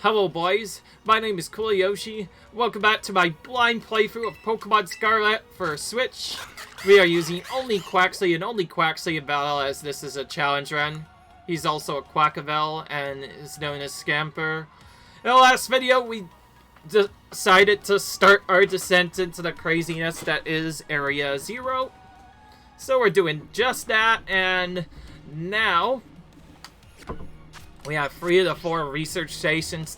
Hello boys, my name is Yoshi. Welcome back to my blind playthrough of Pokemon Scarlet for Switch. We are using only Quaxly and only Quaxly in battle, as this is a challenge run. He's also a Quackavel and is known as Scamper. In the last video we decided to start our descent into the craziness that is Area 0. So we're doing just that, and now we have 3 of the 4 research stations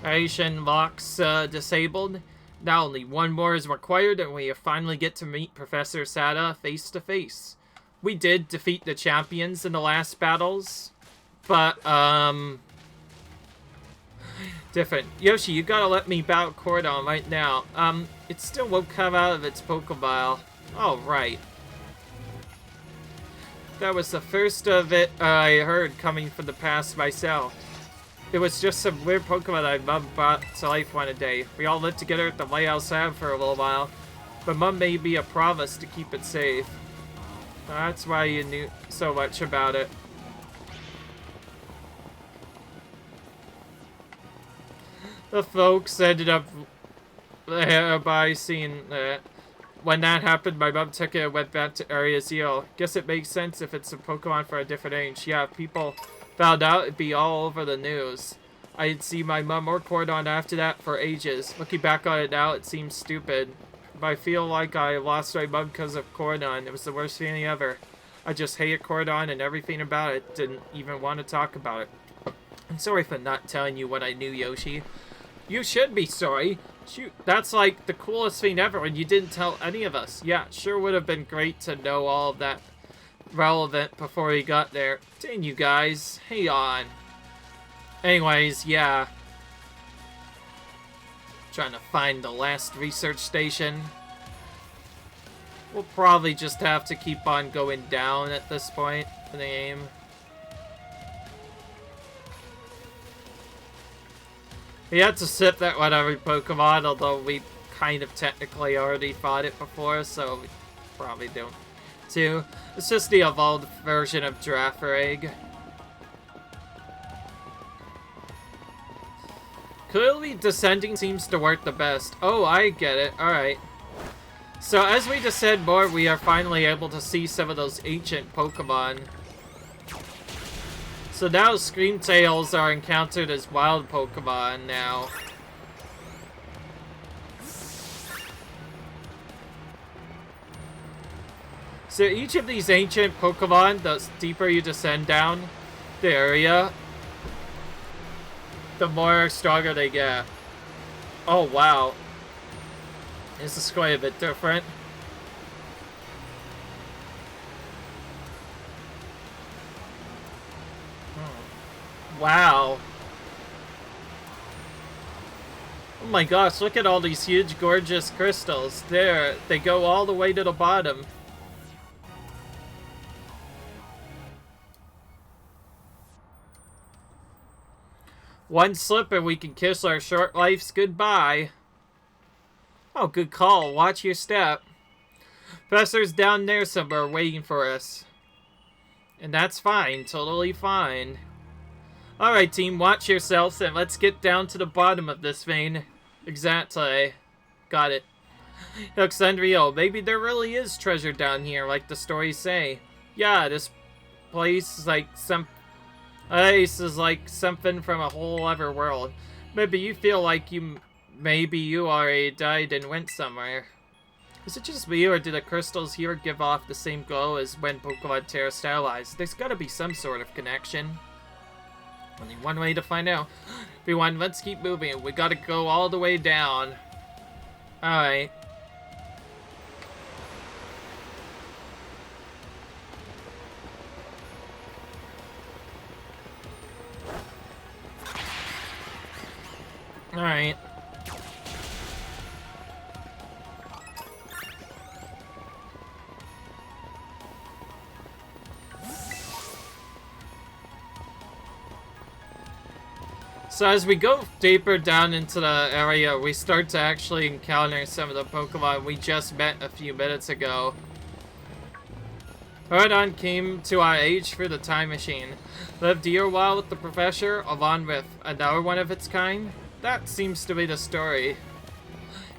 locks disabled. Now only 1 more is required, and we finally get to meet Professor Sada face to face. We did defeat the champions in the last battles, but different. Yoshi, you gotta let me battle Cordon right now. It still won't come out of its Pokeball. Oh, right. That was the first of it I heard coming from the past myself. It was just some weird Pokemon my mom brought to life one day. We all lived together at the Lighthouse Lab for a little while, but Mom made me a promise to keep it safe. That's why you knew so much about it. The folks ended up by seeing that. When that happened, my mom took it and went back to Area 0. Guess it makes sense if it's a Pokemon for a different age. Yeah, if people found out, it'd be all over the news. I didn't see my mom or Cordon after that for ages. Looking back on it now, it seems stupid. But I feel like I lost my mom because of Cordon. It was the worst feeling ever. I just hated Cordon and everything about it. Didn't even want to talk about it. I'm sorry for not telling you what I knew, Yoshi. You should be sorry. Shoot, that's like the coolest thing ever, and you didn't tell any of us. Yeah, sure would have been great to know all of that relevant before we got there. Dang you guys, hang on. Anyways, yeah. Trying to find the last research station. We'll probably just have to keep on going down at this point in the game. We had to sip that one every Pokemon, although we kind of technically already fought it before, so we probably don't too. It's just the evolved version of Girafareg. Clearly descending seems to work the best. Oh, I get it. Alright. So as we descend more, we are finally able to see some of those ancient Pokemon. So now Screamtails are encountered as wild Pokemon now. So each of these ancient Pokemon, the deeper you descend down the area, the more stronger they get. Oh wow. This is quite a bit different. Wow. Oh my gosh, look at all these huge, gorgeous crystals. There, they go all the way to the bottom. One slip and we can kiss our short lives goodbye. Oh, good call. Watch your step. Professor's down there somewhere waiting for us. And that's fine. Totally fine. Alright team, watch yourselves and let's get down to the bottom of this vein. Exactly. Got it. Looks unreal. Maybe there really is treasure down here like the stories say. Yeah, this place is like something from a whole other world. Maybe you feel like you already died and went somewhere. Is it just me, or do the crystals here give off the same glow as when Pokemon terastallized? There's gotta be some sort of connection. Only one way to find out. Everyone, let's keep moving. We gotta go all the way down. Alright. Alright. So as we go deeper down into the area, we start to actually encounter some of the Pokemon we just met a few minutes ago. Horadon came to our age through the time machine. Lived a year while with the professor, along with another one of its kind. That seems to be the story.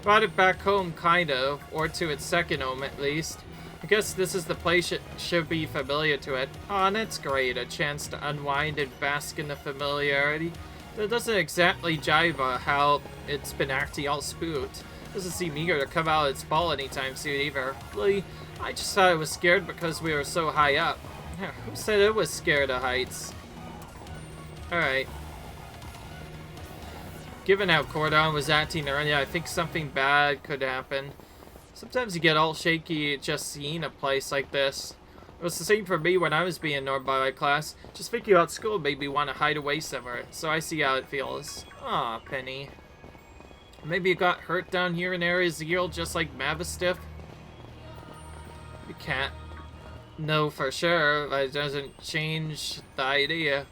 Brought it back home, kind of, or to its second home at least. I guess this is the place it should be familiar to it. Aw, and that's great, a chance to unwind and bask in the familiarity. That doesn't exactly jive how it's been acting all spooked. Doesn't seem eager to come out of its ball anytime soon either. Really, I just thought it was scared because we were so high up. Who said it was scared of heights? Alright. Given how Cordon was acting earlier, I think something bad could happen. Sometimes you get all shaky just seeing a place like this. It was the same for me when I was being ignored by my class. Just thinking about school made me want to hide away somewhere, so I see how it feels. Aw, Penny. Maybe you got hurt down here in Area Zero just like Mavistiff? We can't know for sure, but it doesn't change the idea.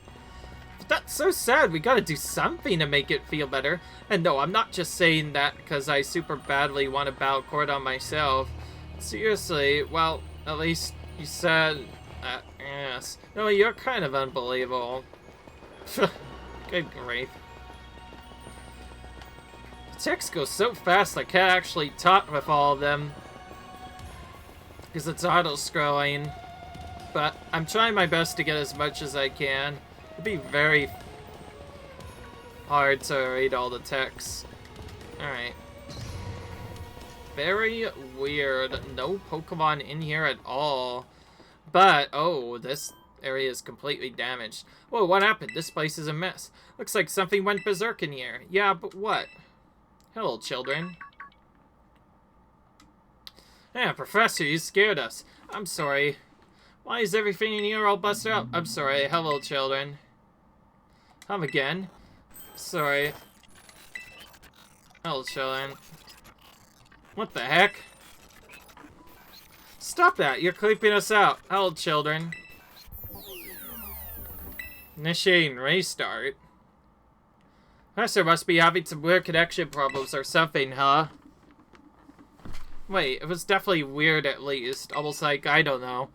But that's so sad, we gotta do something to make it feel better. And no, I'm not just saying that because I super badly want to battle Cordon myself. Seriously, well, at least you said that, yes. No, you're kind of unbelievable. Good grief. The text goes so fast I can't actually talk with all of them. Because it's auto-scrolling. But I'm trying my best to get as much as I can. It'd be very hard to read all the text. Alright. Very weird. No Pokemon in here at all. But, oh, this area is completely damaged. Whoa, what happened? This place is a mess. Looks like something went berserk in here. Yeah, but what? Hello, children. Yeah, Professor, you scared us. I'm sorry. Why is everything in here all busted up? I'm sorry. Hello, children. Come again. Sorry. Hello, children. What the heck? Stop that! You're creeping us out. Hello, children. Initiating restart. Professor must be having some weird connection problems or something, huh? Wait, it was definitely weird at least. Almost like, I don't know.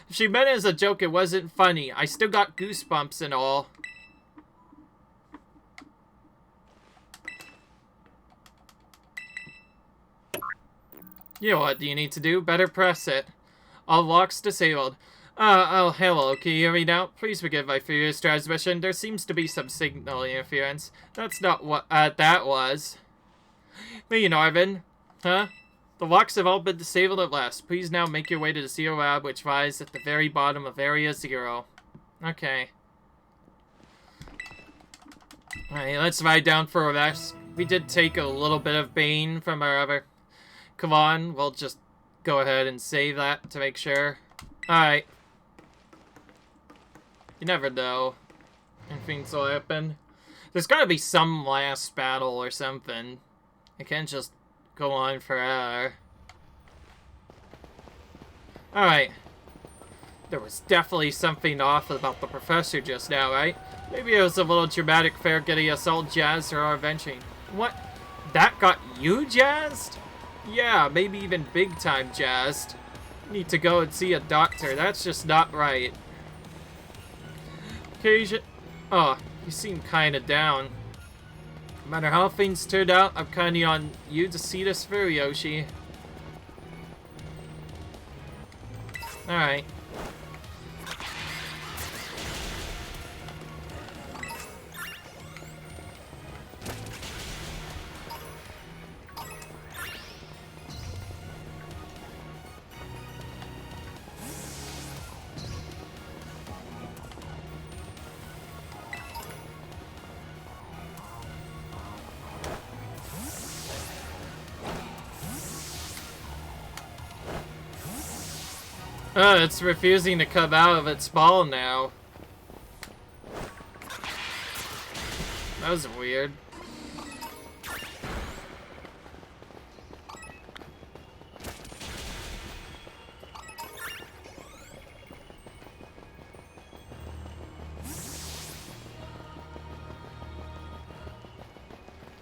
If she meant it as a joke, it wasn't funny. I still got goosebumps and all. You know what do you need to do? Better press it. All locks disabled. Oh, hello. Can you hear me now? Please forgive my furious transmission. There seems to be some signal interference. That's not what that was. Me, Narvin. Huh? The locks have all been disabled at last. Please now make your way to the Zero Lab, which lies at the very bottom of Area Zero. Okay. Alright, let's lie down for a rest. We did take a little bit of bane from our other... Come on, we'll just go ahead and save that to make sure. Alright. You never know. Anything's will happen. There's gotta be some last battle or something. I can't just go on forever. Alright. There was definitely something off about the professor just now, right? Maybe it was a little dramatic fair getting us all jazzed for our adventuring. What? That got you jazzed? Yeah, maybe even big time jazzed. Need to go and see a doctor. That's just not right. Occasion. Oh, you seem kinda down. No matter how things turned out, I'm counting on you to see this through, Yoshi. Alright. Oh, it's refusing to come out of its ball now. That was weird.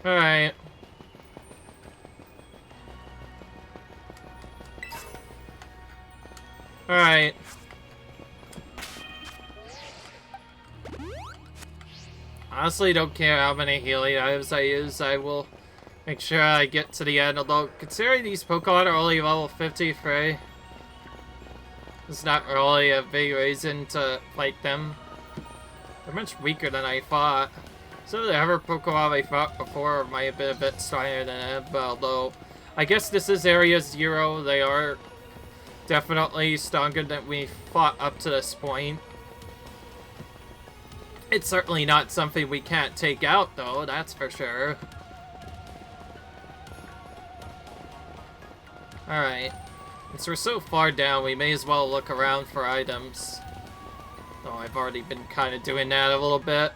Alright. Alright. Honestly, don't care how many healing items I use. I will make sure I get to the end. Although, considering these Pokemon are only level 53, it's not really a big reason to fight them. They're much weaker than I thought. Some of the other Pokemon I fought before might have been a bit stronger than it, but although I guess this is Area 0, they are definitely stronger than we fought up to this point. It's certainly not something we can't take out, though, that's for sure. Alright. Since we're so far down, we may as well look around for items. Though I've already been kind of doing that a little bit.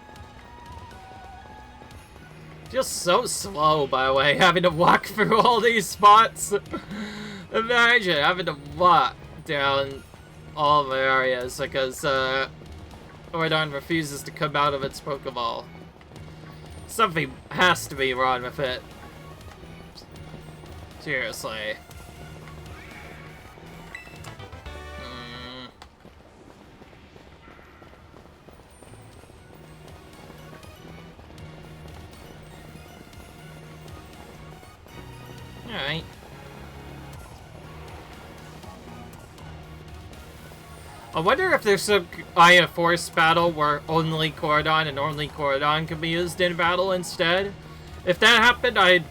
Feels so slow, by the way, having to walk through all these spots. Imagine having to walk down all the areas because Ordon refuses to come out of its Pokeball. Something has to be wrong with it. Seriously. Alright. I wonder if there's some Aya Force battle where only Cordon and only Cordon can be used in battle instead. If that happened, it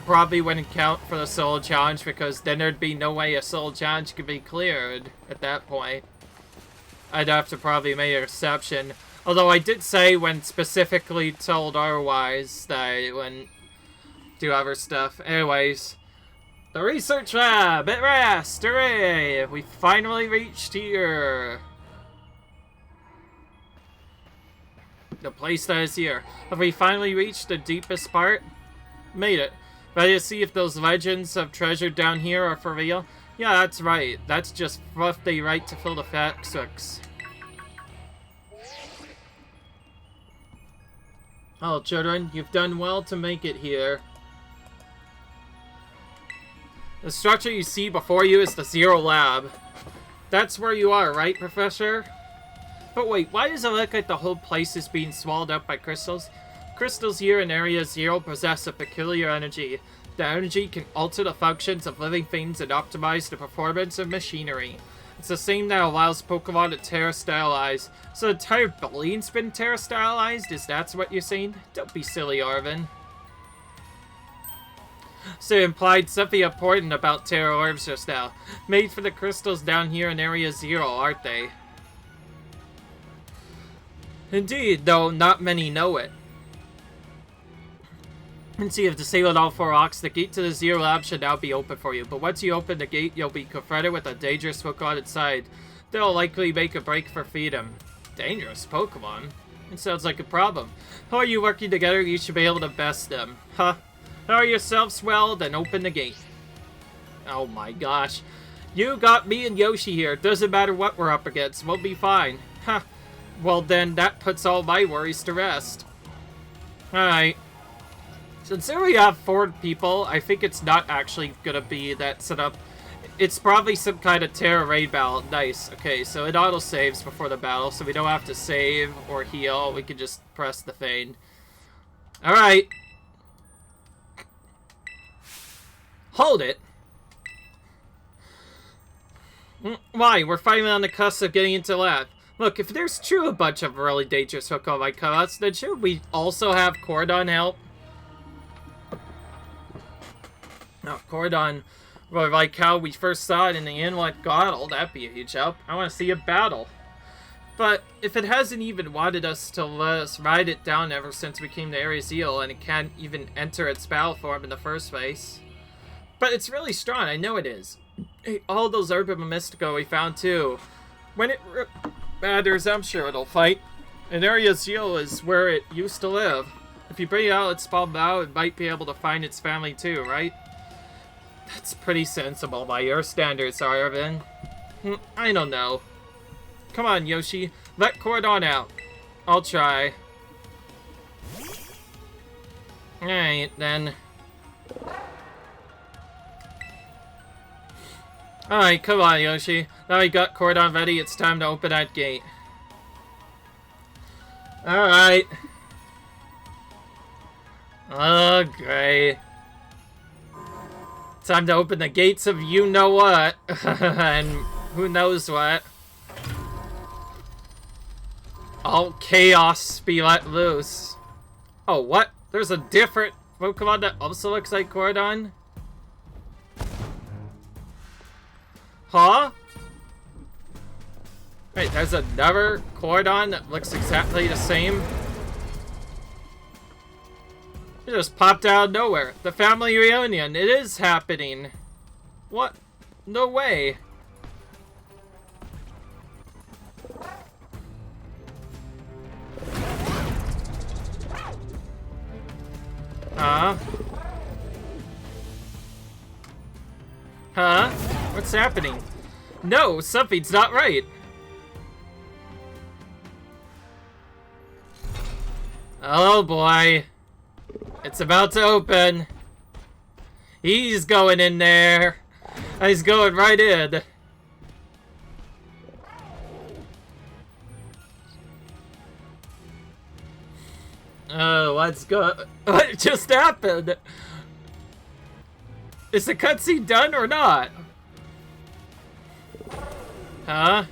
probably wouldn't count for the Soul Challenge because then there'd be no way a Soul Challenge could be cleared at that point. I'd have to probably make an exception. Although I did say when specifically told otherwise that I wouldn't do other stuff. Anyways. The research lab at last! Hooray! We finally reached here. The place that is here. Have we finally reached the deepest part? Made it. Ready to see if those legends of treasure down here are for real? Yeah, that's right. That's just what they write to fill the facts. Oh, children, you've done well to make it here. The structure you see before you is the Zero Lab. That's where you are, right, Professor? But wait, why does it look like the whole place is being swallowed up by crystals? Crystals here in Area 0 possess a peculiar energy. The energy can alter the functions of living things and optimize the performance of machinery. It's the same that allows Pokemon to terrestrialize. So the entire building's been terrestrialized? Is that what you're saying? Don't be silly, Arvin. So it implied something important about Terra Orbs just now. Made for the crystals down here in Area 0, aren't they? Indeed, though not many know it. And see, if disabled all 4 rocks, the gate to the Zero Lab should now be open for you. But once you open the gate, you'll be confronted with a dangerous Pokemon inside. They'll likely make a break for freedom. Dangerous Pokemon? It sounds like a problem. How are you working together? You should be able to best them. Huh? Power yourselves well, then open the gate. Oh my gosh. You got me and Yoshi here. Doesn't matter what we're up against. We'll be fine. Huh. Well then, that puts all my worries to rest. Alright. Since we have 4 people, I think it's not actually gonna be that setup. It's probably some kind of Terra raid battle. Nice. Okay, so it auto-saves before the battle, so we don't have to save or heal. We can just press the feign. Alright. Hold it. Why? We're finally on the cusp of getting into lab. Look, if there's true a bunch of really dangerous Pokemon might come out, then should we also have Cordon help? Oh, Cordon, well, like how we first saw it in the Inlet Gottle, that'd be a huge help. I want to see a battle. But if it hasn't even wanted us to let us ride it down ever since we came to Area Zeal, and it can't even enter its battle form in the first place. But it's really strong, I know it is. Hey, all those Urban Mystico we found too. When it matters, I'm sure it'll fight. And Area Zeal is where it used to live. If you bring it out its spawn now, it might be able to find its family too, right? That's pretty sensible by your standards, Arvin. I don't know. Come on, Yoshi. Let Cordon out. I'll try. Alright, then. Alright, come on, Yoshi. Now we got Cordon ready, it's time to open that gate. Alright. Oh, great. Time to open the gates of you-know-what. And who knows what. All chaos be let loose. Oh, what? There's a different Pokemon that also looks like Cordon? Huh? Wait, there's another Cordon that looks exactly the same? It just popped out of nowhere. The family reunion. It is happening. What? No way. Huh? Huh? What's happening? No, something's not right. Oh boy. It's about to open. He's going in there. He's going right in. Oh, let's go. What just happened? Is the cutscene done or not? Huh?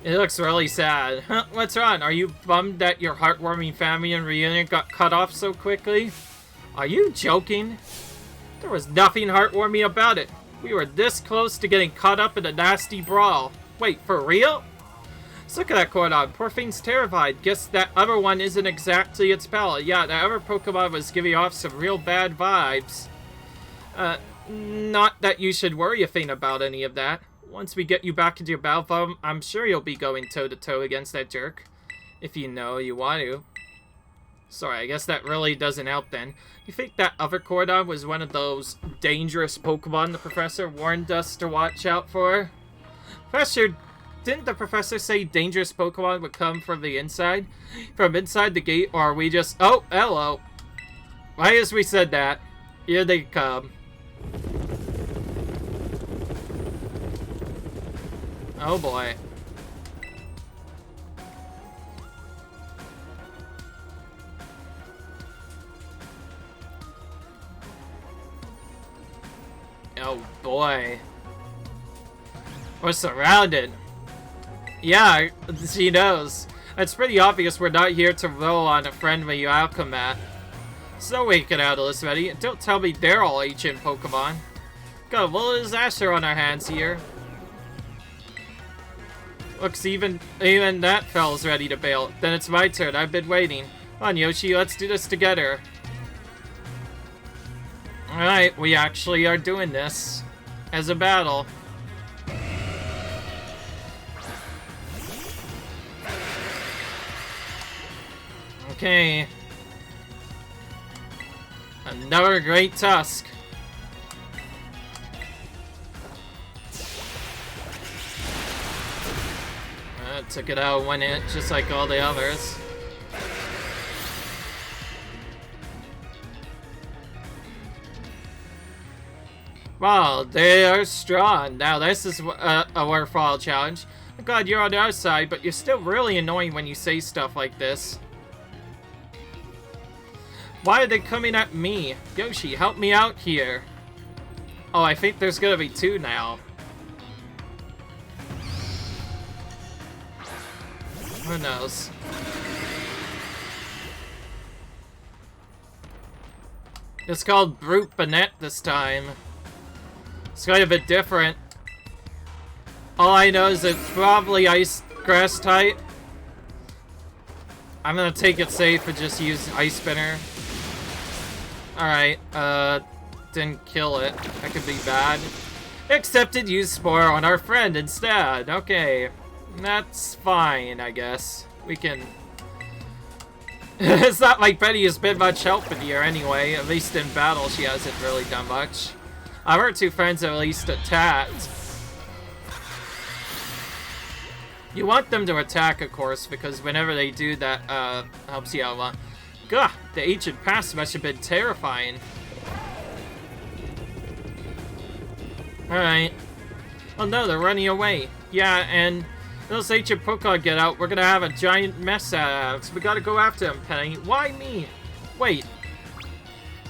It looks really sad. Huh, what's wrong? Are you bummed that your heartwarming family and reunion got cut off so quickly? Are you joking? There was nothing heartwarming about it. We were this close to getting caught up in a nasty brawl. Wait, for real? So look at that Cordon. Poor thing's terrified. Guess that other one isn't exactly its pal. Yeah, that other Pokemon was giving off some real bad vibes. Not that you should worry a thing about any of that. Once we get you back into your battle form, I'm sure you'll be going toe-to-toe against that jerk. If you know you want to. Sorry, I guess that really doesn't help then. You think that other Cordon was one of those dangerous Pokemon the professor warned us to watch out for? Professor, didn't the professor say dangerous Pokemon would come from the inside? From inside the gate, or are we just... Oh, hello. Why as we said that? Here they come. Oh boy. Oh boy. We're surrounded. Yeah, she knows. It's pretty obvious we're not here to roll on a friendly Alchemat. So wait, get out of this ready. Don't tell me they're all ancient Pokemon. Got a little disaster on our hands here. Looks even that fell's ready to bail. Then it's my turn. I've been waiting. Come on, Yoshi, let's do this together. Alright, we actually are doing this as a battle. Okay. Another great tusk. Took it out one hit, just like all the others. Wow, they are strong. Now this is a waterfall challenge. I'm glad you're on our side, but you're still really annoying when you say stuff like this. Why are they coming at me? Yoshi, help me out here. Oh, I think there's gonna be two now. Who knows? It's called Brute Banette this time. It's kind of a bit different. All I know is it's probably Ice Grass type. I'm gonna take it safe and just use Ice Spinner. Alright, didn't kill it. That could be bad. Accepted use Spore on our friend instead. Okay. That's fine, I guess. We can... It's not like Betty has been much help in here anyway. At least in battle, she hasn't really done much. Our two friends at least attacked. You want them to attack, of course, because whenever they do that, helps you out a lot. Gah, the ancient past must have been terrifying. Alright. Oh no, they're running away. Yeah, and Those ancient Pokemon get out, we're gonna have a giant mess out of it. So we gotta go after him, Penny. Why me? Wait.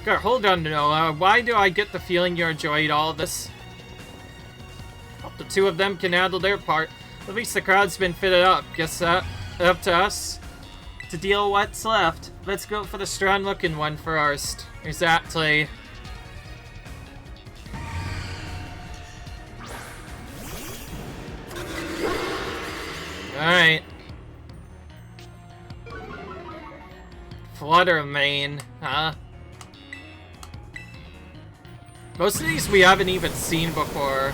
God, hold on, Noah. Why do I get the feeling you enjoyed all this? Hope the two of them can handle their part. At least the crowd's been fitted up. Guess that up to us to deal what's left. Let's go for the strong-looking one first. Exactly. Alright. Flutter Mane, huh? Most of these we haven't even seen before.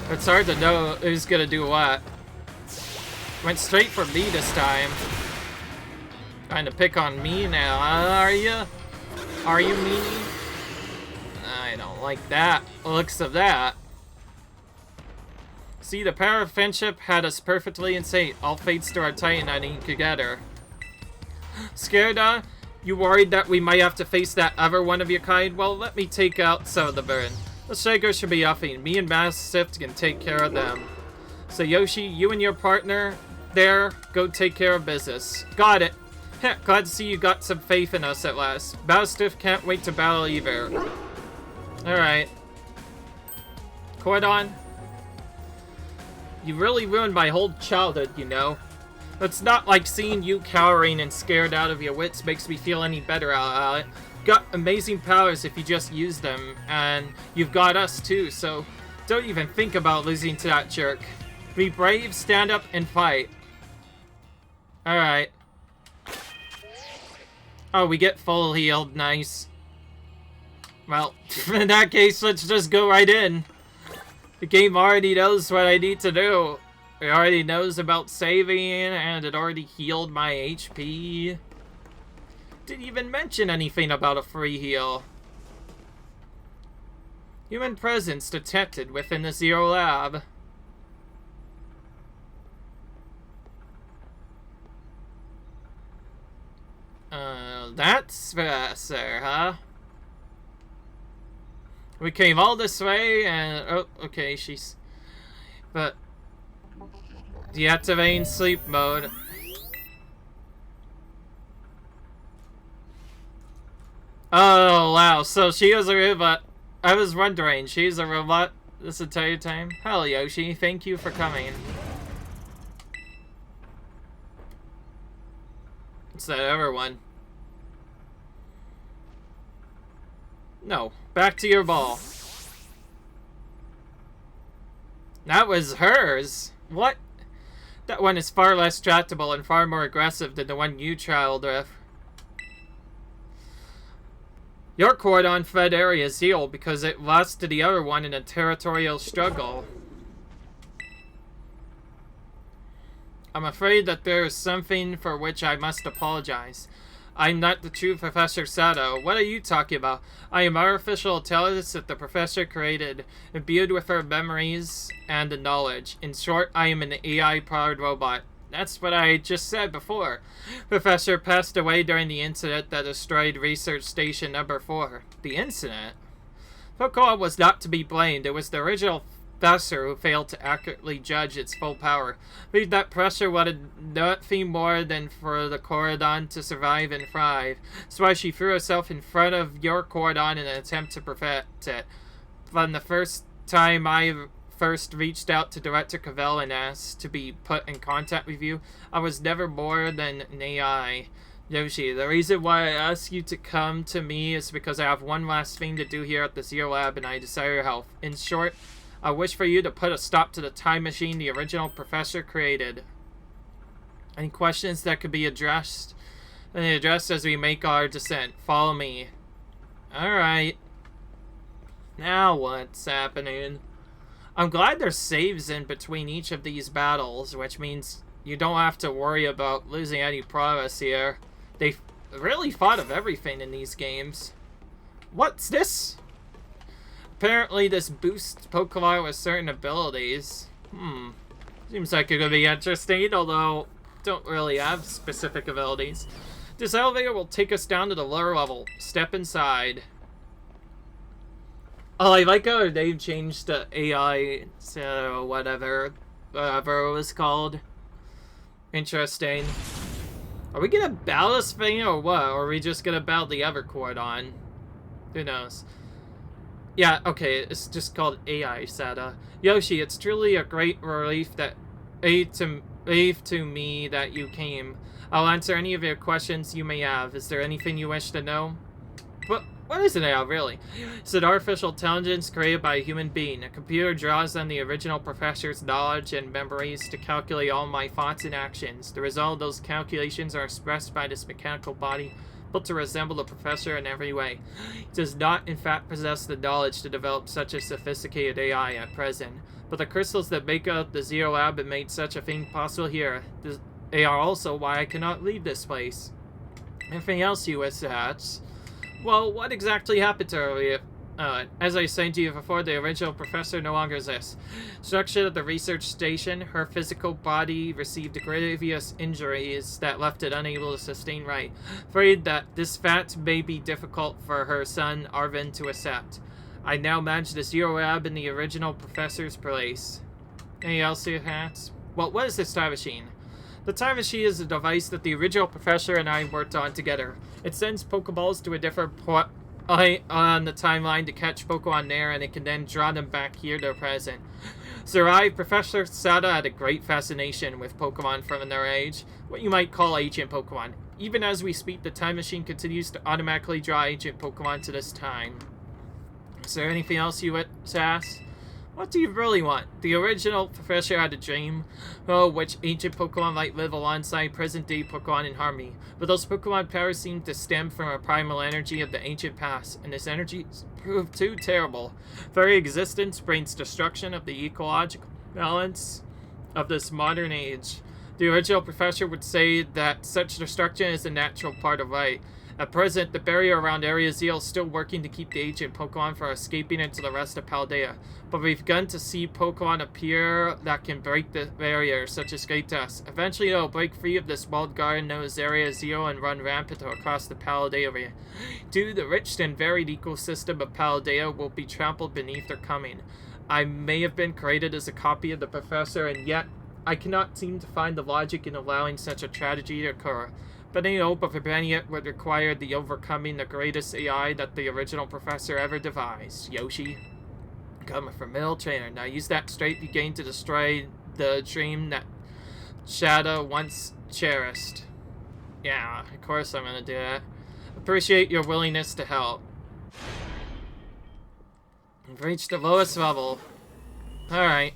It's hard to know who's gonna do what. Went straight for me this time. Trying to pick on me now, are you? Are you meanie? I don't like that. Looks of that. See, the power of friendship had us perfectly in sync. All fates to our Titaning together. Scared, you worried that we might have to face that other one of your kind? Well, let me take out some of the burden. The Shakers should be offing. Me and Mastiff can take care of them. So Yoshi, you and your partner there, go take care of business. Got it. Heh, glad to see you got some faith in us at last. Mastiff can't wait to battle either. Alright. Cordon? You really ruined my whole childhood, you know. It's not like seeing you cowering and scared out of your wits makes me feel any better about it. Got amazing powers if you just use them, and you've got us too, so don't even think about losing to that jerk. Be brave, stand up, and fight. Alright. Oh, we get full healed, nice. Well, in that case, let's just go right in. The game already knows what I need to do. It already knows about saving, and it already healed my HP. Didn't even mention anything about a free heal. Human presence detected within the Zero Lab. That's faster, huh? We came all this way, and... Oh, okay, she's... But... Deactivating sleep mode. Oh, wow. So she was a robot. I was wondering, she's a robot this entire time? Hell, Yoshi, thank you for coming. It's that other one. No. Back to your ball. That was hers. What? That one is far less tractable and far more aggressive than the one you trialed with. Your cordon fed area is healed because it lost to the other one in a territorial struggle. I'm afraid that there is something for which I must apologize. I'm not the true Professor Sato. What are you talking about? I am artificial intelligence that the professor created, imbued with her memories and the knowledge. In short, I am an AI-powered robot. That's what I just said before. Professor passed away during the incident that destroyed Research Station Number 4. The incident? Pokemon was not to be blamed. It was the original professor who failed to accurately judge its full power. I believe that pressure wanted nothing more than for the Cordon to survive and thrive. That's why she threw herself in front of your Cordon in an attempt to prevent it. From the first time I first reached out to Director Cavell and asked to be put in contact with you, I was never more than an AI. Yoshi, the reason why I asked you to come to me is because I have one last thing to do here at the Zero Lab and I desire your help. In short, I wish for you to put a stop to the time machine the original professor created. Any questions that could be addressed as we make our descent. Follow me. Alright. Now what's happening? I'm glad there's saves in between each of these battles, which means you don't have to worry about losing any progress here. They really thought of everything in these games. What's this? Apparently this boosts Pokemon with certain abilities. Seems like it could be interesting, although don't really have specific abilities. This elevator will take us down to the lower level. Step inside. Oh, I like how they've changed the AI to whatever whatever it was called. Interesting. Are we gonna battle this thing or what? Or are we just gonna battle the Evercord on? Who knows? Yeah, okay, it's just called AI Sada. Yoshi, it's truly a great relief to me that you came. I'll answer any of your questions you may have. Is there anything you wish to know? What is an AI, really? It's an artificial intelligence created by a human being. A computer draws on the original professor's knowledge and memories to calculate all my thoughts and actions. The result of those calculations are expressed by this mechanical body, built to resemble the professor in every way. It does not, in fact, possess the knowledge to develop such a sophisticated AI at present. But the crystals that make up the Zero Lab have made such a thing possible here. They are also why I cannot leave this place. Anything else you wish to ask? Well, what exactly happened to her? As I said to you before, the original professor no longer exists. Structure of the research station, her physical body received grievous injuries that left it unable to sustain right. Afraid that this fact may be difficult for her son, Arvin, to accept. I now manage the Zero Lab in the original professor's place. Anything else you have? Well, what is this time machine? The time machine is a device that the original professor and I worked on together. It sends Pokeballs to a different point on the timeline to catch Pokemon there, and it can then draw them back here to the present. Survived, Professor Sada had a great fascination with Pokemon from their age, what you might call ancient Pokemon. Even as we speak, the time machine continues to automatically draw ancient Pokemon to this time. Is there anything else you would ask? What do you really want? The original professor had a dream, which ancient Pokemon might live alongside present-day Pokemon in harmony. But those Pokemon powers seem to stem from a primal energy of the ancient past, and this energy proved too terrible. Very existence brings destruction of the ecological balance of this modern age. The original professor would say that such destruction is a natural part of life. At present, the barrier around Area Zero is still working to keep the ancient Pokemon from escaping into the rest of Paldea, but we've begun to see Pokemon appear that can break the barrier, such as Greatus. Eventually, they'll break free of this walled garden known as Area Zero and run rampant across the Paldea area. Due the rich and varied ecosystem of Paldea will be trampled beneath their coming. I may have been created as a copy of the professor, and yet I cannot seem to find the logic in allowing such a tragedy to occur. But any hope of preventing it would require the overcoming the greatest AI that the original professor ever devised. Yoshi. Coming from Middle Trainer. Now use that strength you gained to destroy the dream that Shadow once cherished. Yeah, of course I'm gonna do that. Appreciate your willingness to help. We've reached the lowest level. Alright.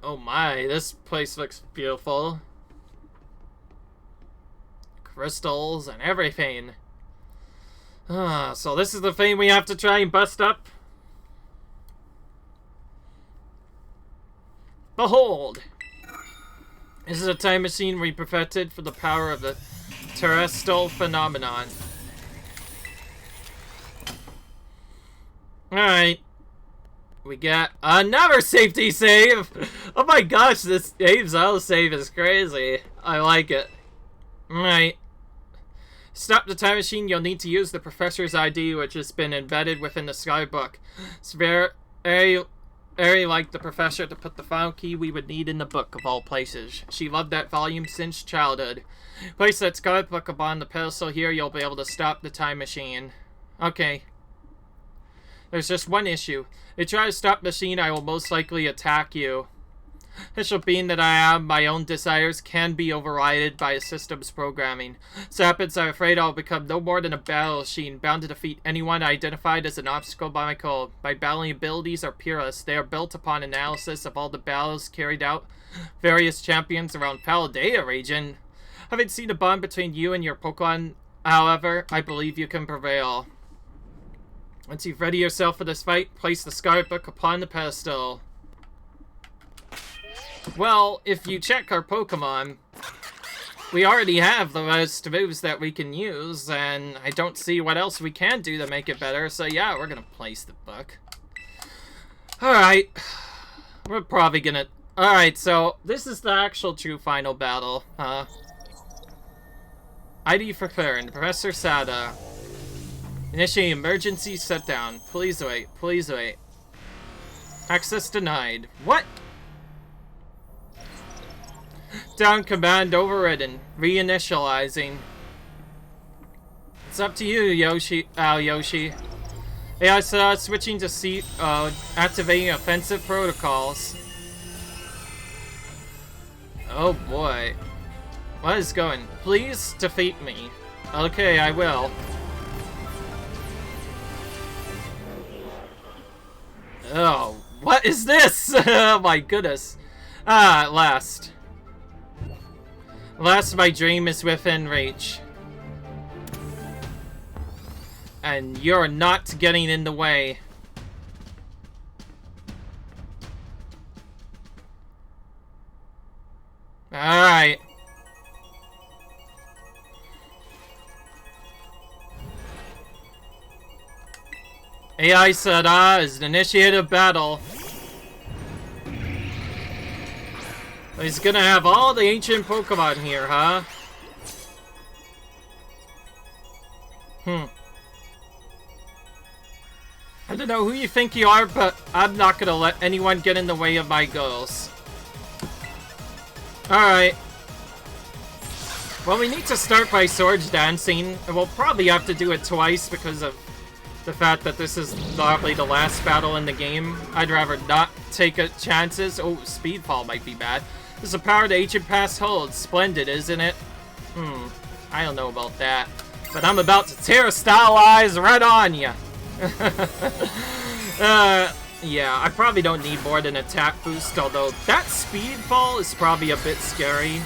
Oh my, this place looks beautiful. Crystals and everything. So this is the thing we have to try and bust up? Behold! This is a time machine we perfected for the power of the terrestrial phenomenon. Alright. We got another safety save! Oh my gosh, this Abe's autosave is crazy. I like it. Alright. Stop the time machine, you'll need to use the professor's ID, which has been embedded within the Skybook. It's very like the professor to put the final key we would need in the book, of all places. She loved that volume since childhood. Place that Skybook upon the pedestal here, you'll be able to stop the time machine. Okay. There's just one issue. If you try to stop the machine, I will most likely attack you. Issue being that I have my own desires can be overridden by a system's programming. So happens, I'm afraid I'll become no more than a battle machine, bound to defeat anyone identified as an obstacle by my code. My battling abilities are peerless. They are built upon analysis of all the battles carried out various champions around Paldea region. Having seen the bond between you and your Pokemon, however, I believe you can prevail. Once you've ready yourself for this fight, place the Skybook upon the pedestal. Well, if you check our Pokemon, we already have the most moves that we can use, and I don't see what else we can do to make it better, so yeah, we're gonna place the book. Alright. We're probably gonna... Alright, so this is the actual true final battle. ID for Farron, Professor Sada. Initiate emergency shutdown. Please wait. Please wait. Access denied. What? Down command overridden. Reinitializing. It's up to you, Yoshi. Yoshi. AI switching to seat. Activating offensive protocols. Oh boy. What is going? Please defeat me. Okay, I will. Oh, what is this? Oh my goodness. Ah, at last. At last my dream is within reach. And you're not getting in the way. Alright. AI Sada has initiated battle. He's gonna have all the ancient Pokemon here, huh? I don't know who you think you are, but I'm not gonna let anyone get in the way of my goals. Alright. Well, we need to start by Swords Dancing, and we'll probably have to do it twice because of the fact that this is probably the last battle in the game. I'd rather not take chances. Oh, Speedfall might be bad. This is the power the Ancient Past holds. Splendid, isn't it? I don't know about that. But I'm about to tear Style Eyes right on ya. Yeah, I probably don't need more than attack boost, although that Speedfall is probably a bit scary.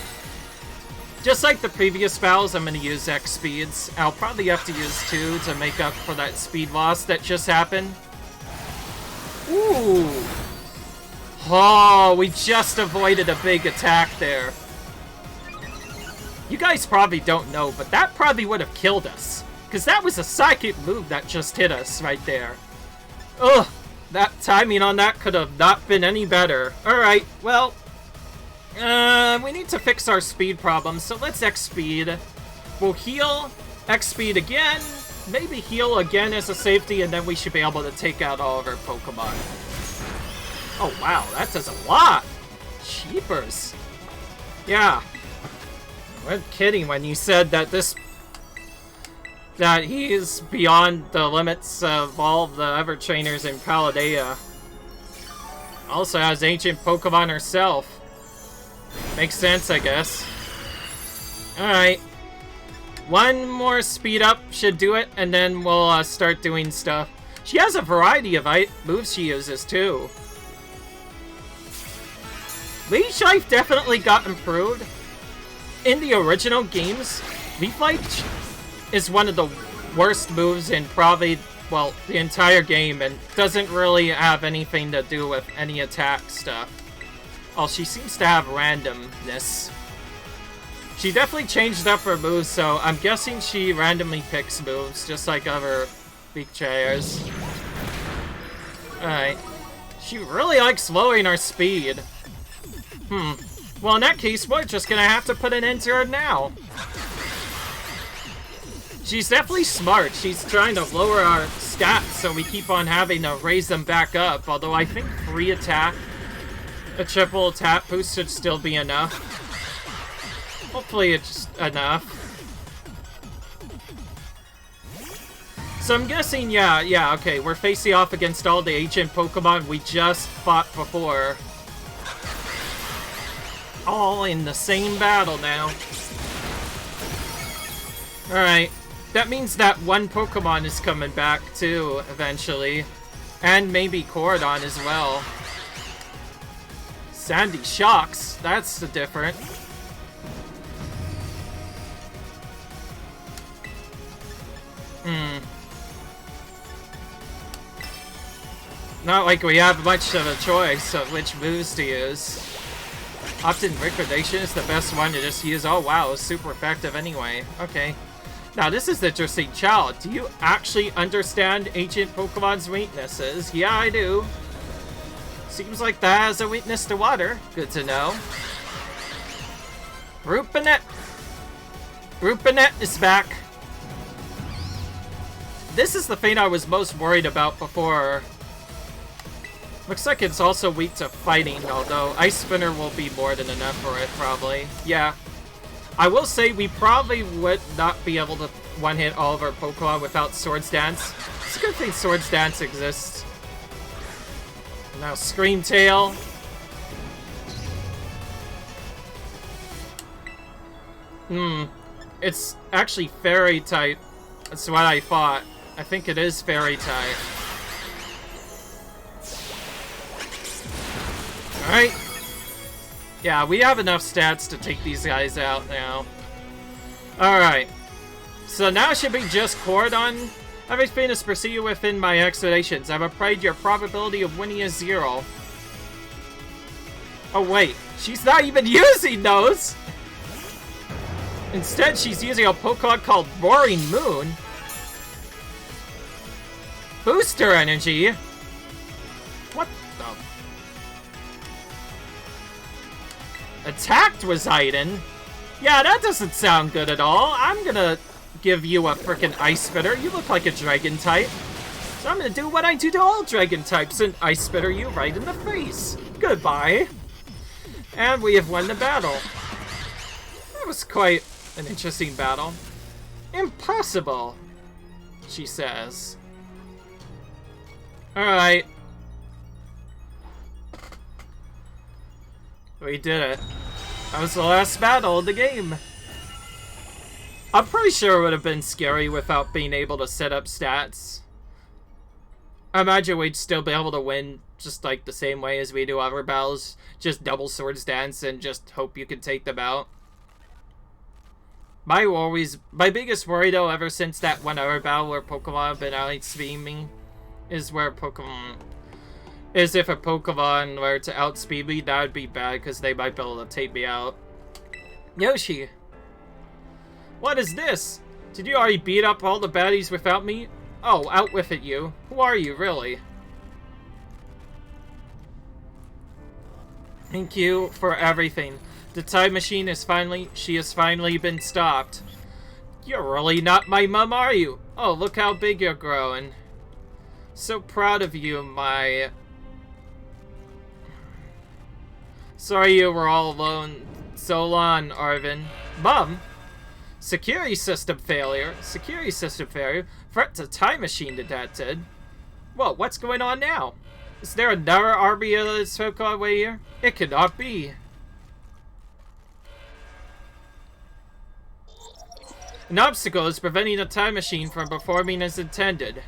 Just like the previous battles, I'm going to use X speeds. I'll probably have to use 2 to make up for that speed loss that just happened. Ooh. Oh, we just avoided a big attack there. You guys probably don't know, but that probably would have killed us. Because that was a psychic move that just hit us right there. Ugh, that timing on that could have not been any better. Alright, well, we need to fix our speed problem, so let's X-Speed. We'll heal, X-Speed again, maybe heal again as a safety, and then we should be able to take out all of our Pokemon. Oh wow, that does a lot! Cheapers. Yeah. I wasn't kidding when you said that that he is beyond the limits of all of the ever trainers in Paldea. Also has ancient Pokemon herself. Makes sense, I guess. Alright. One more speed up should do it, and then we'll start doing stuff. She has a variety of moves she uses, too. Leech Life definitely got improved. In the original games, Leaf Life is one of the worst moves in probably, well, the entire game, and doesn't really have anything to do with any attack stuff. Oh, she seems to have randomness. She definitely changed up her moves, so I'm guessing she randomly picks moves, just like other big chairs. Alright. She really likes lowering our speed. Well, in that case, we're just gonna have to put an end to her now. She's definitely smart. She's trying to lower our stats so we keep on having to raise them back up. Although I think 3 attack, a triple attack boost should still be enough. Hopefully it's enough. So I'm guessing, yeah, okay. We're facing off against all the ancient Pokemon we just fought before. All in the same battle now. Alright. That means that one Pokemon is coming back, too, eventually. And maybe Corodon as well. Sandy Shocks. That's the different. Not like we have much of a choice of which moves to use. Often Liquidation is the best one to just use. Oh wow, it's super effective anyway. Okay. Now this is interesting. Child, do you actually understand ancient Pokemon's weaknesses? Yeah, I do. Seems like that has a weakness to water. Good to know. Rupinet is back. This is the thing I was most worried about before. Looks like it's also weak to fighting, although Ice Spinner will be more than enough for it, probably. Yeah. I will say we probably would not be able to one-hit all of our Pokemon without Swords Dance. It's a good thing Swords Dance exists. Now Scream Tail. It's actually Fairy type. That's what I thought. I think it is Fairy type. Alright. Yeah, we have enough stats to take these guys out now. Alright. So now it should be just Cordon. Everything is proceeded within my expectations. I'm afraid your probability of winning is 0. Oh wait, she's not even using those! Instead, she's using a Pokemon called Roaring Moon. Booster Energy? What the... Attacked was Aiden? Yeah, that doesn't sound good at all. I'm gonna give you a frickin' Ice Spitter. You look like a Dragon type. So I'm gonna do what I do to all Dragon types and Ice Spitter you right in the face. Goodbye. And we have won the battle. That was quite an interesting battle. Impossible, she says. Alright. We did it. That was the last battle of the game. I'm pretty sure it would have been scary without being able to set up stats. I imagine we'd still be able to win just like the same way as we do other battles. Just double Swords Dance and just hope you can take them out. My biggest worry though, ever since that one other battle where Pokemon have been outspeeding me, is if a Pokemon were to outspeed me. That would be bad because they might be able to take me out. Yoshi! What is this? Did you already beat up all the baddies without me? Oh, out with it, you. Who are you, really? Thank you for everything. The time machine is she has finally been stopped. You're really not my mom, are you? Oh, look how big you're growing. So proud of you, my... Sorry you were all alone so long, Arvin. Mom? Security system failure. Security system failure. Threat to time machine detected. Whoa, what's going on now? Is there another army of this Pokemon way here? It cannot be. An obstacle is preventing the time machine from performing as intended.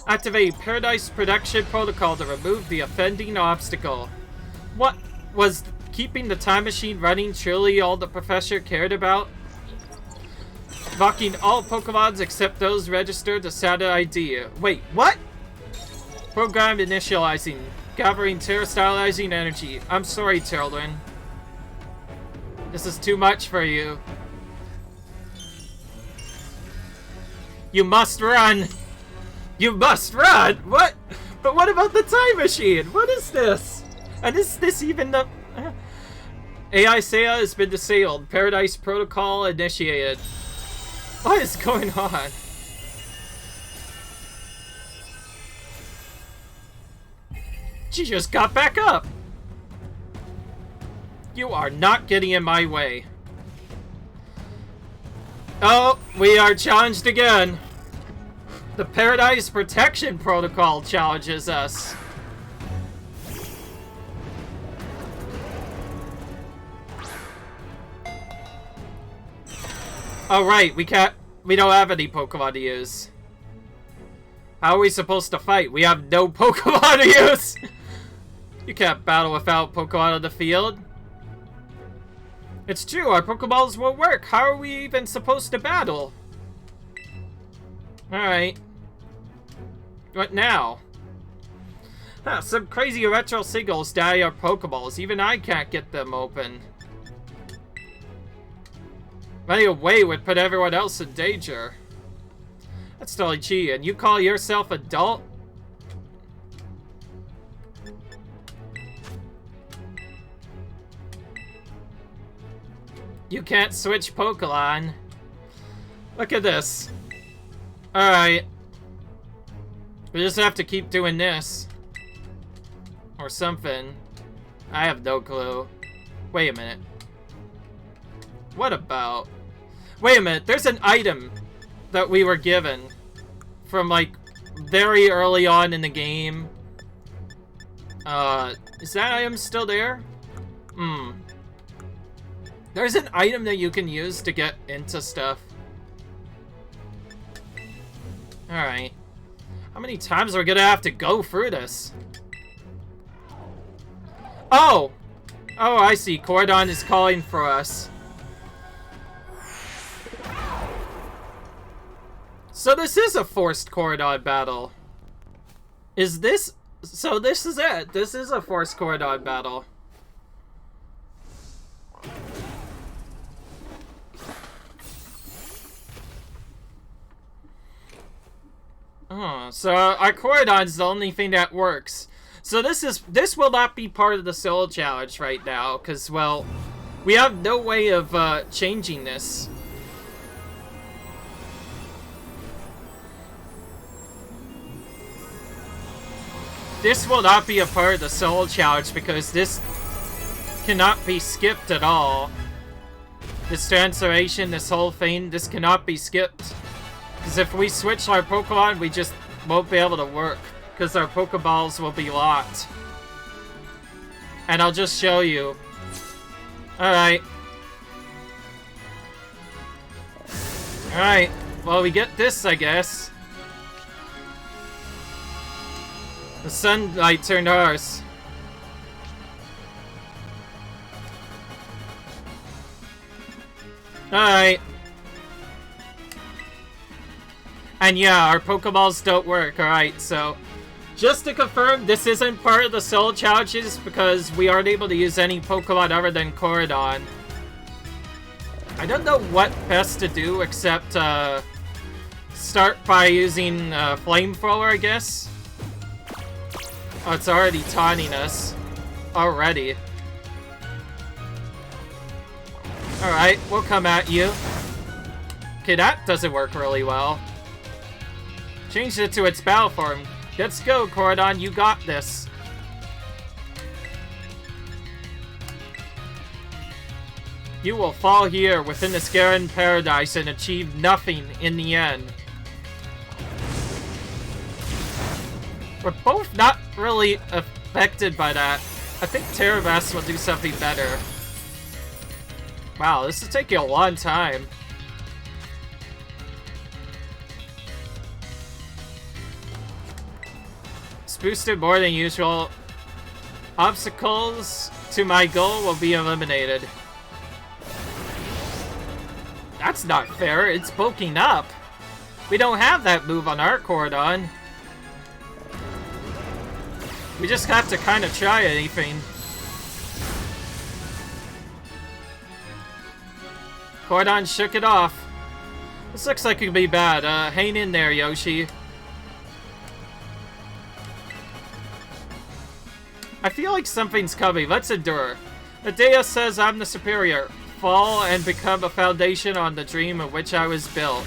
Activate Paradise Protection Protocol to remove the offending obstacle. What was keeping the time machine running truly all the professor cared about? Locking all Pokemons except those registered to Saturday ID. Wait, what? Program initializing. Gathering terastylizing energy. I'm sorry, children. This is too much for you. You must run! You must run! What? But what about the time machine? What is this? And is this even the... AI Seiya has been disabled. Paradise Protocol initiated. What is going on? She just got back up! You are not getting in my way. Oh, we are challenged again. The Paradise Protection Protocol challenges us. Oh right, we don't have any Pokemon to use. How are we supposed to fight? We have no Pokemon to use! You can't battle without Pokemon on the field. It's true, our Pokeballs won't work. How are we even supposed to battle? Alright. What now? Huh, some crazy retro signals die our Pokeballs. Even I can't get them open. Running away would put everyone else in danger. That's totally cheating. You call yourself adult? You can't switch Pokemon. Look at this. Alright. We just have to keep doing this. Or something. I have no clue. Wait a minute. What about... Wait a minute, there's an item that we were given from, like, very early on in the game. Is that item still there? There's an item that you can use to get into stuff. Alright. How many times are we gonna have to go through this? Oh! Oh, I see. Cordon is calling for us. So this is a forced Cordon battle. Is this... So this is it. This is a forced Cordon battle. Oh, so our Cordon's the only thing that works. So this will not be part of the soul challenge right now, because, well, we have no way of changing this. This will not be a part of the soul challenge because this cannot be skipped at all. This transformation, this whole thing, this cannot be skipped. Because if we switch our Pokemon, we just won't be able to work. Because our Pokeballs will be locked. And I'll just show you. Alright. Alright. Well, we get this, I guess. The sunlight turned ours. Alright. And yeah, our Pokeballs don't work. Alright, so... Just to confirm, this isn't part of the soul challenges because we aren't able to use any Pokemon other than Corridon. I don't know what best to do except start by using Flamethrower, I guess. Oh, it's already taunting us. Already. Alright, we'll come at you. Okay, that doesn't work really well. Changed it to its battle form. Let's go, Cordon, you got this. You will fall here within the Scaran Paradise and achieve nothing in the end. We're both not really affected by that. I think Terravast will do something better. Wow, this is taking a long time. Boosted more than usual. Obstacles to my goal will be eliminated. That's not fair. It's bulking up. We don't have that move on our Cordon. We just have to kind of try anything. Cordon shook it off. This looks like it could be bad. Hang in there, Yoshi. I feel like something's coming. Let's endure. Adea says I'm the superior. Fall and become a foundation on the dream of which I was built.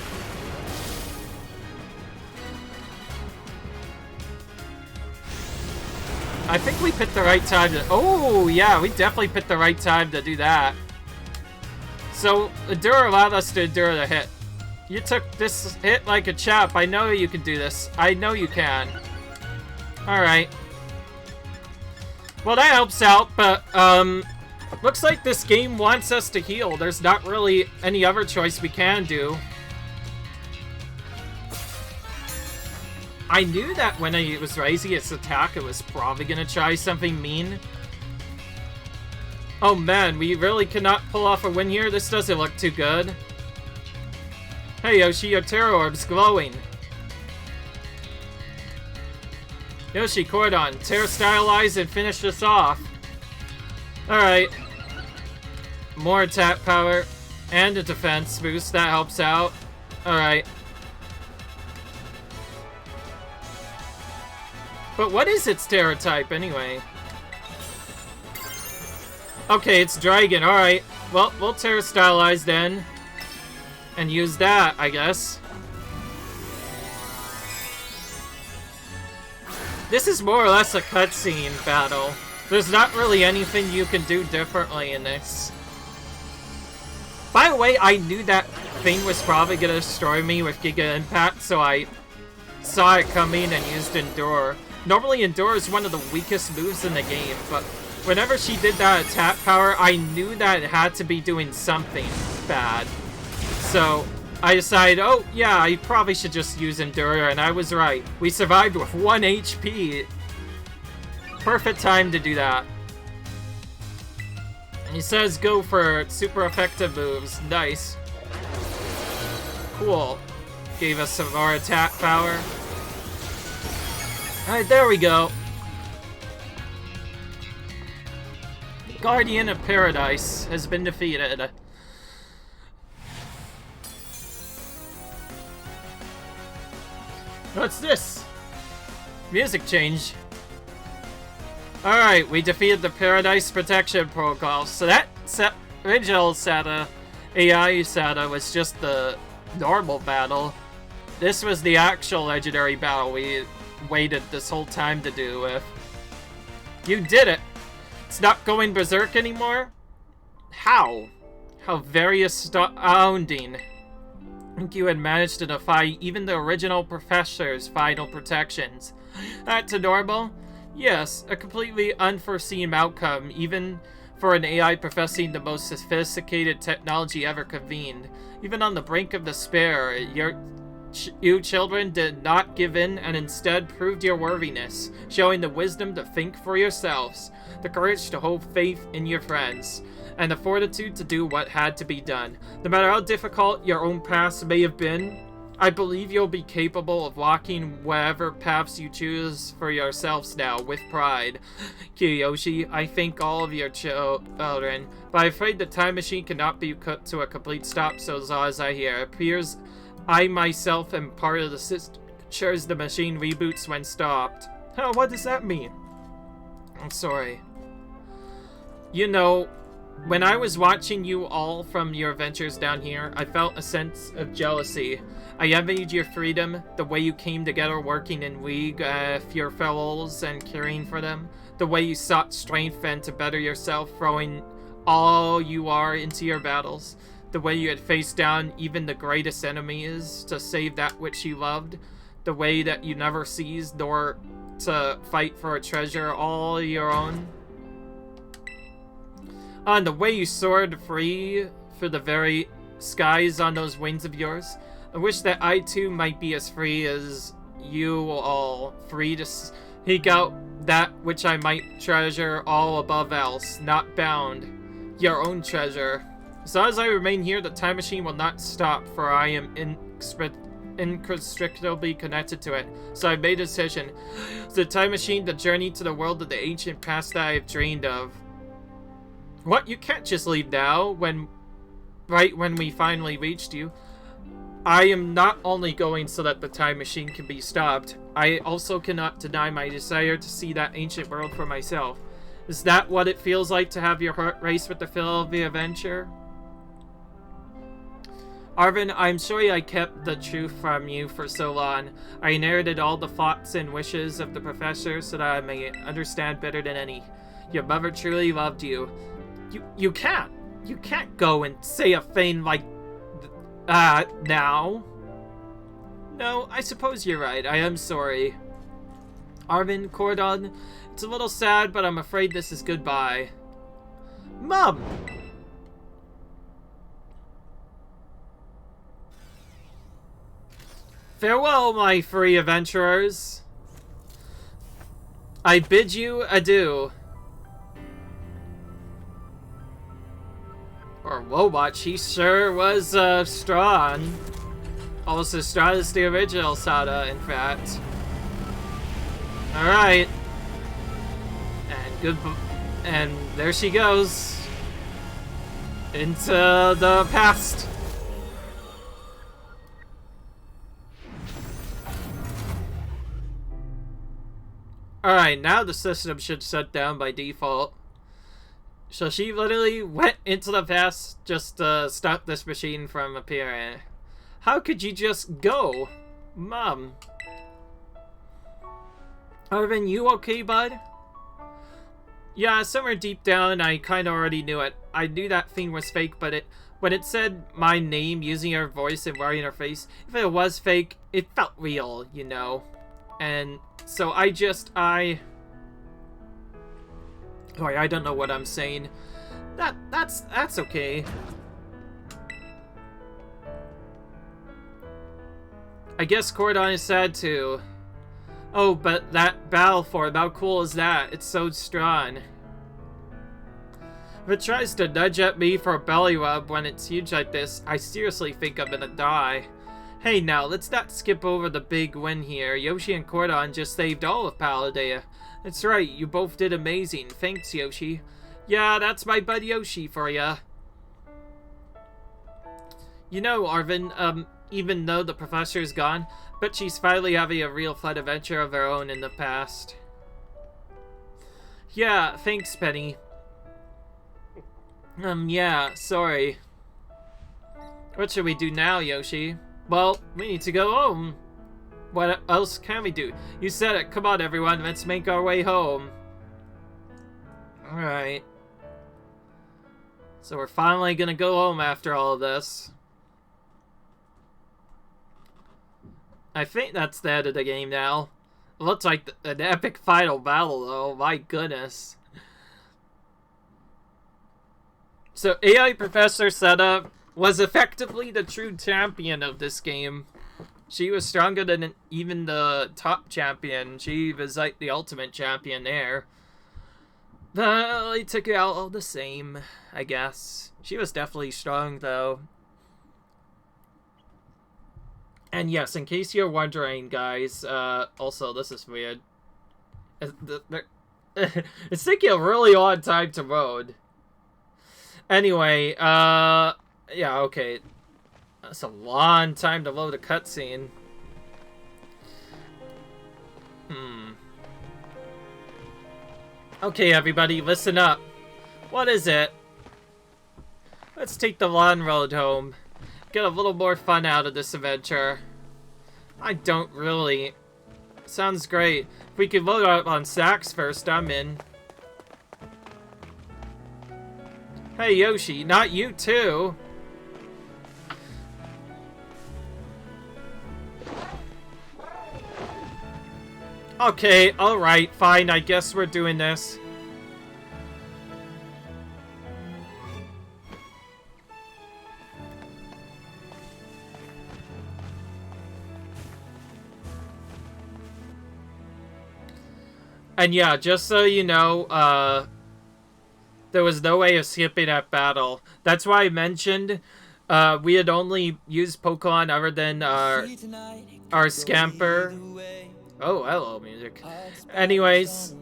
I think we picked the right time to... Oh, yeah, we definitely picked the right time to do that. So, endure allowed us to endure the hit. You took this hit like a champ. I know you can do this. I know you can. Alright. Well, that helps out, but, looks like this game wants us to heal. There's not really any other choice we can do. I knew that when it was raising its attack, it was probably gonna try something mean. Oh man, we really cannot pull off a win here? This doesn't look too good. Hey Yoshi, your Terror Orb's glowing. Yoshi, Cordon, Terra Stylize and finish this off. Alright. More attack power and a defense boost, that helps out. Alright. But what is its Terra type anyway? Okay, it's Dragon, alright. Well, we'll Terra Stylize then. And use that, I guess. This is more or less a cutscene battle. There's not really anything you can do differently in this. By the way, I knew that thing was probably gonna destroy me with Giga Impact, so I saw it coming and used Endure. Normally Endure is one of the weakest moves in the game, but whenever she did that attack power, I knew that it had to be doing something bad. So I decided, oh yeah, I probably should just use Endure, and I was right. We survived with 1 HP. Perfect time to do that. He says go for super effective moves. Nice. Cool. Gave us some more attack power. Alright, there we go. Guardian of Paradise has been defeated. What's this? Music change. Alright, we defeated the Paradise Protection Protocol. So that original SATA, AI SATA, was just the normal battle. This was the actual legendary battle we waited this whole time to do with. You did it! It's not going berserk anymore? How? How very astounding. I think you had managed to defy even the original professor's final protections. That to normal? Yes, a completely unforeseen outcome, even for an AI professing the most sophisticated technology ever convened. Even on the brink of despair, you children did not give in and instead proved your worthiness, showing the wisdom to think for yourselves, the courage to hold faith in your friends, and the fortitude to do what had to be done. No matter how difficult your own past may have been, I believe you'll be capable of walking whatever paths you choose for yourselves now, with pride. Kiyoshi, I thank all of your children, but I'm afraid the time machine cannot be put to a complete stop so as I hear. It appears I myself am part of the system. Ensures the machine reboots when stopped. Oh, what does that mean? I'm sorry. You know, when I was watching you all from your adventures down here, I felt a sense of jealousy. I envied your freedom, the way you came together working in league with your fellows and caring for them, the way you sought strength and to better yourself, throwing all you are into your battles, the way you had faced down even the greatest enemies to save that which you loved, the way that you never ceased nor to fight for a treasure all your own. And the way you soared free for the very skies on those wings of yours. I wish that I too might be as free as you all, free to seek out that which I might treasure all above else, not bound. Your own treasure. As long as I remain here, the time machine will not stop, for I am inextricably connected to it. So I made a decision. The time machine, the journey to the world of the ancient past that I have dreamed of. What? You can't just leave now, right when we finally reached you. I am not only going so that the time machine can be stopped, I also cannot deny my desire to see that ancient world for myself. Is that what it feels like to have your heart race with the thrill of the adventure? Arvin, I'm sorry I kept the truth from you for so long. I inherited all the thoughts and wishes of the professor so that I may understand better than any. Your mother truly loved you. You can't go and say a thing like now. No, I suppose you're right. I am sorry. Arvin, Cordon, it's a little sad, but I'm afraid this is goodbye. Mom! Farewell, my free adventurers. I bid you adieu. Or Wobot, she sure was strong. Almost as strong as the original Sada, in fact. Alright. And there she goes. Into the past. Alright, now the system should shut down by default. So she literally went into the past just to stop this machine from appearing. How could you just go? Mom. Arvin, you okay, bud? Yeah, somewhere deep down, I kind of already knew it. I knew that thing was fake, but when it said my name using her voice and wearing her face, if it was fake, it felt real, you know. And so I don't know what I'm saying. That's okay. I guess Cordon is sad too. Oh, but that battle form, how cool is that? It's so strong. If it tries to nudge at me for a belly rub when it's huge like this, I seriously think I'm gonna die. Hey now, let's not skip over the big win here. Yoshi and Cordon just saved all of Paldea. That's right, you both did amazing. Thanks, Yoshi. Yeah, that's my bud Yoshi for ya. You know, Arvin, even though the professor's gone, but she's finally having a real fun adventure of her own in the past. Yeah, thanks, Penny. Yeah, sorry. What should we do now, Yoshi? Well, we need to go home. What else can we do? You said it. Come on, everyone. Let's make our way home. Alright. So we're finally gonna go home after all of this. I think that's the end of the game now. It looks like an epic final battle, though. My goodness. So, AI Professor Setup was effectively the true champion of this game. She was stronger than even the top champion. She was like the ultimate champion there. But they took it out all the same, I guess. She was definitely strong, though. And yes, in case you're wondering, guys, also, this is weird. It's taking a really long time to load. Anyway, yeah, okay. That's a long time to load a cutscene. Okay, everybody, listen up. What is it? Let's take the long road home. Get a little more fun out of this adventure. I don't really. Sounds great. If we could load up on Sax first, I'm in. Hey, Yoshi, not you too. Okay, alright, fine, I guess we're doing this. And yeah, just so you know, there was no way of skipping that battle. That's why I mentioned we had only used Pokemon other than our Scamper. Oh, hello, music. Anyways.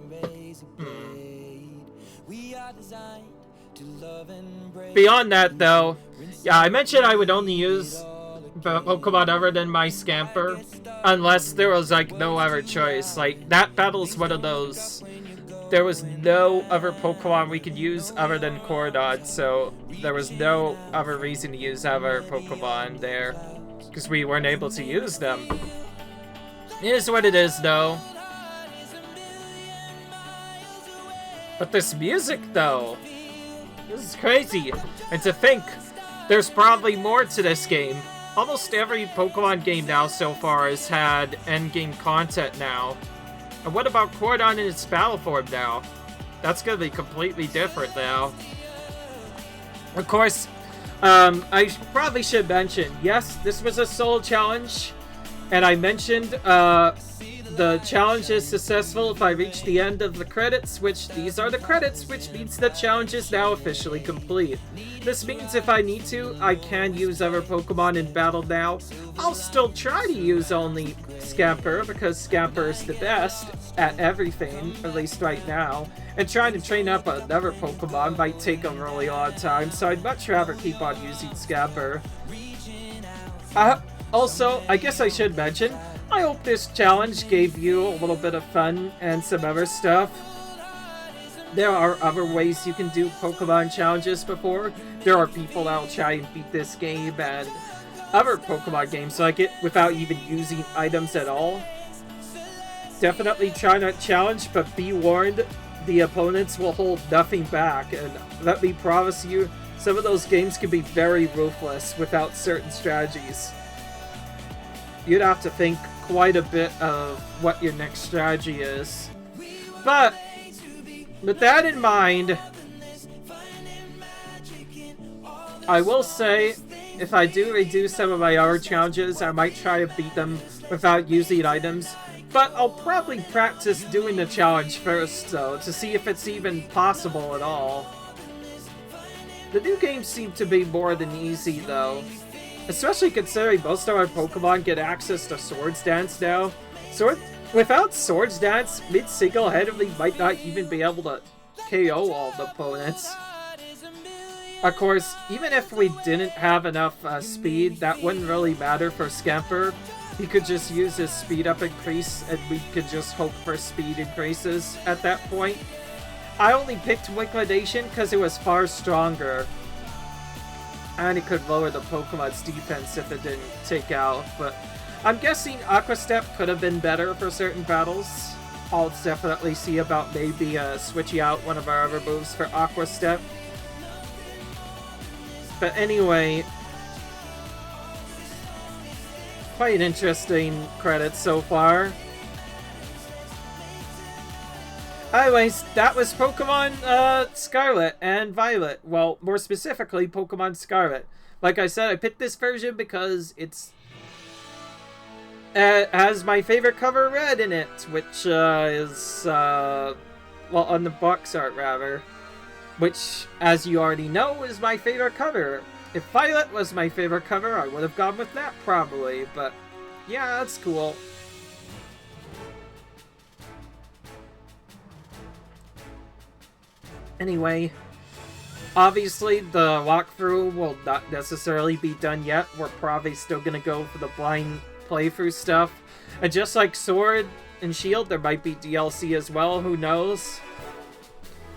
Beyond that, though, yeah, I mentioned I would only use Pokemon other than my Scamper, unless there was, like, no other choice. Like, that battle's one of those. There was no other Pokemon we could use other than Cordon, so there was no other reason to use other Pokemon there, because we weren't able to use them. It is what it is, though. But this music, though, this is crazy. And to think, there's probably more to this game. Almost every Pokemon game now so far has had endgame content now. And what about Cordon in its battle form now? That's gonna be completely different now. Of course, I probably should mention, yes, this was a solo challenge. And I mentioned the challenge is successful if I reach the end of the credits, which these are the credits, which means the challenge is now officially complete. This means if I need to, I can use other Pokemon in battle now. I'll still try to use only Scamper, because Scamper is the best at everything, at least right now. And trying to train up another Pokemon might take a really long time, so I'd much rather keep on using Scamper. Also, I guess I should mention, I hope this challenge gave you a little bit of fun and some other stuff. There are other ways you can do Pokemon challenges before. There are people that will try and beat this game and other Pokemon games like it without even using items at all. Definitely try not challenge, but be warned, the opponents will hold nothing back, and let me promise you, some of those games can be very ruthless without certain strategies. You'd have to think quite a bit of what your next strategy is. But, with that in mind, I will say, if I do redo some of my other challenges, I might try to beat them without using items. But I'll probably practice doing the challenge first, though, to see if it's even possible at all. The new games seem to be more than easy, though. Especially considering most of our Pokemon get access to Swords Dance now. Without Swords Dance, mid single-handedly might not even be able to KO all the opponents. Of course, even if we didn't have enough speed, that wouldn't really matter for Scamper. He could just use his speed up increase, and we could just hope for speed increases at that point. I only picked Liquidation because it was far stronger. And it could lower the Pokemon's defense if it didn't take out, but I'm guessing Aqua Step could have been better for certain battles. I'll definitely see about maybe switching out one of our other moves for Aqua Step. But anyway, quite interesting credits so far. Anyways, that was Pokemon Scarlet and Violet. Well, more specifically, Pokemon Scarlet. Like I said, I picked this version because it's has my favorite cover red in it, which is, well, on the box art rather. Which, as you already know, is my favorite cover. If Violet was my favorite cover, I would have gone with that probably, but yeah, that's cool. Anyway, obviously the walkthrough will not necessarily be done yet. We're probably still gonna go for the blind playthrough stuff. And just like Sword and Shield, there might be DLC as well, who knows?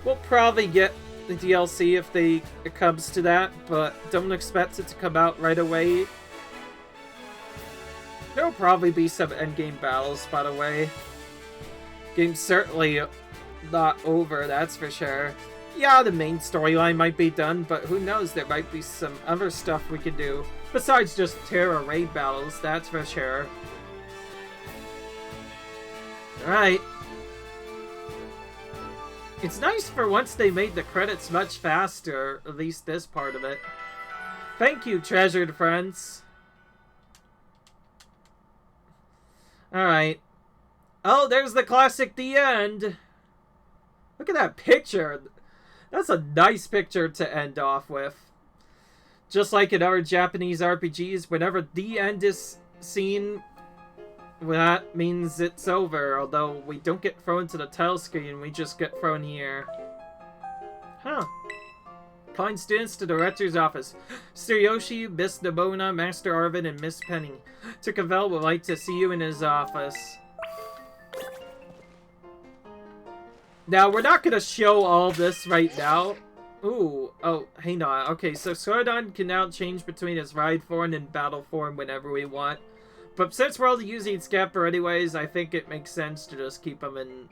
We'll probably get the DLC if it comes to that, but don't expect it to come out right away. There'll probably be some endgame battles, by the way. Game's certainly not over, that's for sure. Yeah, the main storyline might be done, but who knows, there might be some other stuff we can do. Besides just Terra raid battles, that's for sure. Alright. It's nice for once they made the credits much faster, at least this part of it. Thank you, treasured friends. Alright. Oh, there's the classic The End. Look at that picture. That's a nice picture to end off with. Just like in other Japanese RPGs, whenever The End is seen, that means it's over. Although we don't get thrown to the title screen, we just get thrown here. Huh. Calling students to the director's office. Mr. Yoshi, Miss Nabona, Master Arvin, and Miss Penny. Mr. Cavell would like to see you in his office. Now, we're not going to show all this right now. Ooh, oh, hang on. Okay, so Sordon can now change between his ride form and battle form whenever we want. But since we're only using Scamper anyways, I think it makes sense to just keep him in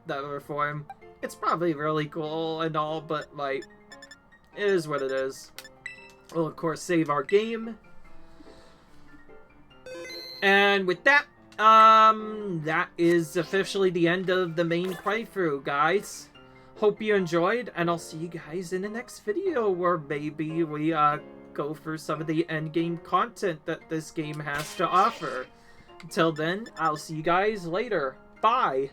that other form. It's probably really cool and all, but, like, it is what it is. We'll, of course, save our game. And with that, that is officially the end of the main playthrough, guys. Hope you enjoyed, and I'll see you guys in the next video, where maybe we, go through some of the endgame content that this game has to offer. Until then, I'll see you guys later. Bye!